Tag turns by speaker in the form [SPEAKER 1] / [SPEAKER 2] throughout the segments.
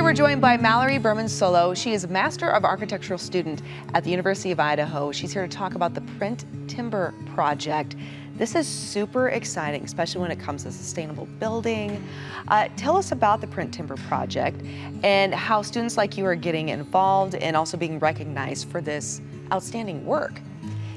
[SPEAKER 1] we're joined by Mallory Bermensolo. She is a Master of Architectural student at the University of Idaho. She's here to talk about the PrinTimber project. This is super exciting, especially when it comes to sustainable building. Tell us about the PrinTimber project and how students like you are getting involved and also being recognized for this outstanding work.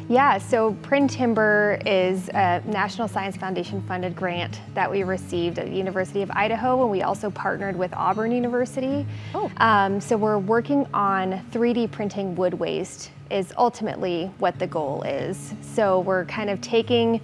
[SPEAKER 2] Yeah, so PrinTimber is a National Science Foundation funded grant that we received at the University of Idaho, and we also partnered with Auburn University. So we're working on 3D printing wood waste is ultimately what the goal is. So we're kind of taking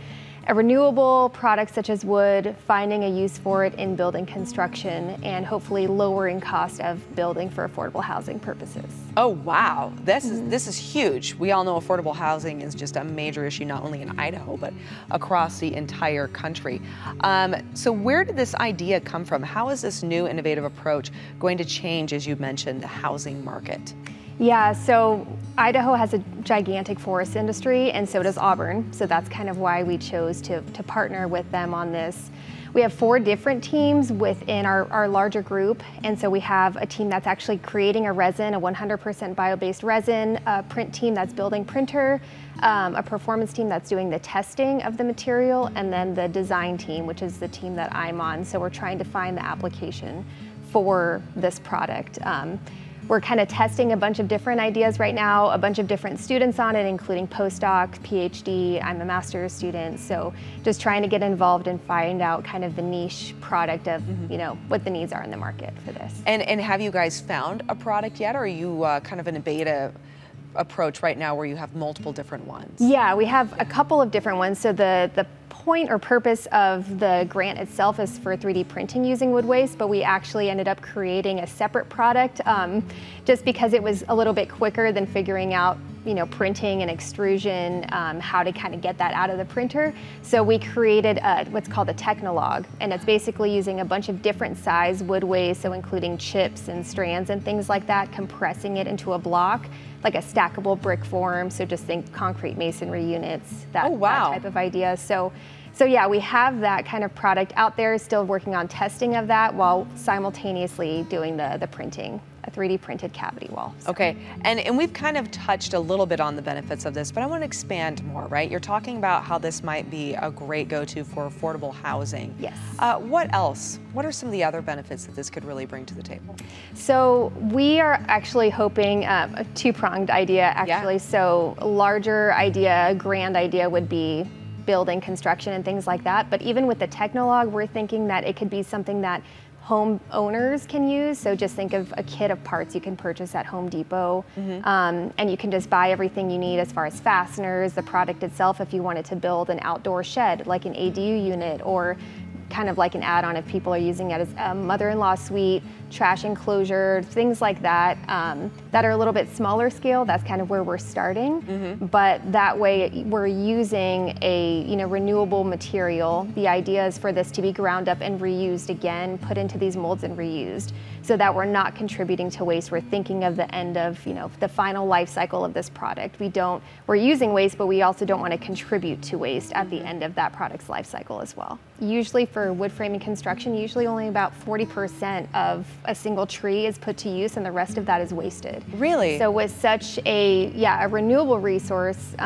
[SPEAKER 2] a renewable product such as wood, finding a use for it in building construction, and hopefully lowering cost of building for affordable housing purposes.
[SPEAKER 1] Oh wow, this is huge. We all know affordable housing is just a major issue not only in Idaho but across the entire country. So where did this idea come from? How is this new innovative approach going to change, as you mentioned, the housing market?
[SPEAKER 2] Yeah, so Idaho has a gigantic forest industry, and so does Auburn. So that's kind of why we chose to partner with them on this. We have 4 different teams within our larger group, and so we have a team that's actually creating a resin, a 100% bio-based resin, a print team that's building printer, a performance team that's doing the testing of the material, and then the design team, which is the team that I'm on. So we're trying to find the application for this product. We're kind of testing a bunch of different ideas right now, a bunch of different students on it, including postdoc, PhD, I'm a master's student. So just trying to get involved and find out kind of the niche product of, you know, what the needs are in the market for this.
[SPEAKER 1] And have you guys found a product yet, or are you kind of in a beta approach right now where you have multiple different ones?
[SPEAKER 2] Yeah, we have a couple of different ones. So the point or purpose of the grant itself is for 3D printing using wood waste, but we actually ended up creating a separate product just because it was a little bit quicker than figuring out, you know, printing and extrusion, how to kind of get that out of the printer. So we created what's called a TechnoLog, and it's basically using a bunch of different size wood waste, so including chips and strands and things like that, compressing it into a block, like a stackable brick form. So just think concrete masonry units, that type of idea. So yeah, we have that kind of product out there, still working on testing of that while simultaneously doing the printing, a 3D printed cavity wall. So.
[SPEAKER 1] Okay, and we've kind of touched a little bit on the benefits of this, but I want to expand more, right? You're talking about how this might be a great go-to for affordable housing.
[SPEAKER 2] Yes.
[SPEAKER 1] What else? What are some of the other benefits that this could really bring to the table?
[SPEAKER 2] So we are actually hoping a 2-pronged idea, actually. Yeah. So larger idea, grand idea would be building, construction, and things like that. But even with the TechnoLog, we're thinking that it could be something that home owners can use. So just think of a kit of parts you can purchase at Home Depot, and you can just buy everything you need as far as fasteners, the product itself, if you wanted to build an outdoor shed, like an ADU unit, or kind of like an add-on if people are using it as a mother-in-law suite, trash enclosure, things like that, that are a little bit smaller scale. That's kind of where we're starting. But that way we're using a renewable material. The idea is for this to be ground up and reused again, put into these molds and reused, so that we're not contributing to waste. We're thinking of the end of the final life cycle of this product. We're using waste, but we also don't want to contribute to waste at the end of that product's life cycle as well. Usually for wood framing construction, usually only about 40% of a single tree is put to use, and the rest of that is wasted.
[SPEAKER 1] Really?
[SPEAKER 2] So with such a renewable resource,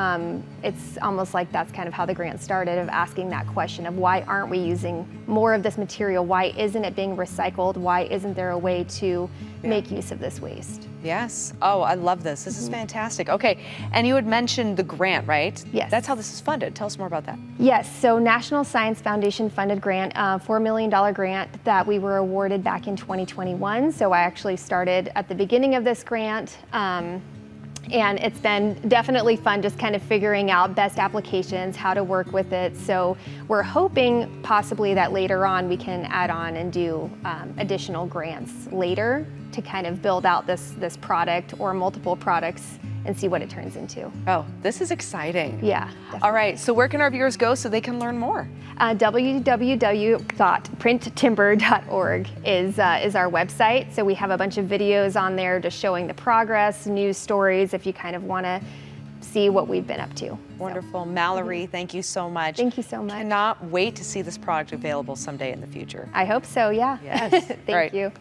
[SPEAKER 2] it's almost like that's kind of how the grant started, of asking that question of why aren't we using more of this material? Why isn't it being recycled? Why isn't there a way to make use of this waste?
[SPEAKER 1] Yes. Oh, I love this. This is fantastic. Okay, and you had mentioned the grant, right?
[SPEAKER 2] Yes.
[SPEAKER 1] That's how this is funded. Tell us more about that.
[SPEAKER 2] Yes, so National Science Foundation funded grant, $4 million grant that we were awarded back in 2021. So I actually started at the beginning of this grant, and it's been definitely fun just kind of figuring out best applications, how to work with it. So we're hoping possibly that later on we can add on and do additional grants later to kind of build out this product or multiple products and see what it turns into.
[SPEAKER 1] Oh, this is exciting.
[SPEAKER 2] Yeah. Definitely.
[SPEAKER 1] All right, so where can our viewers go so they can learn more?
[SPEAKER 2] www.printtimber.org is our website. So we have a bunch of videos on there just showing the progress, news stories, if you kind of want to see what we've been up to.
[SPEAKER 1] Wonderful. Mallory, thank you so much.
[SPEAKER 2] Thank you so much.
[SPEAKER 1] Cannot wait to see this product available someday in the future.
[SPEAKER 2] I hope so, yeah.
[SPEAKER 1] Yes.
[SPEAKER 2] Thank you.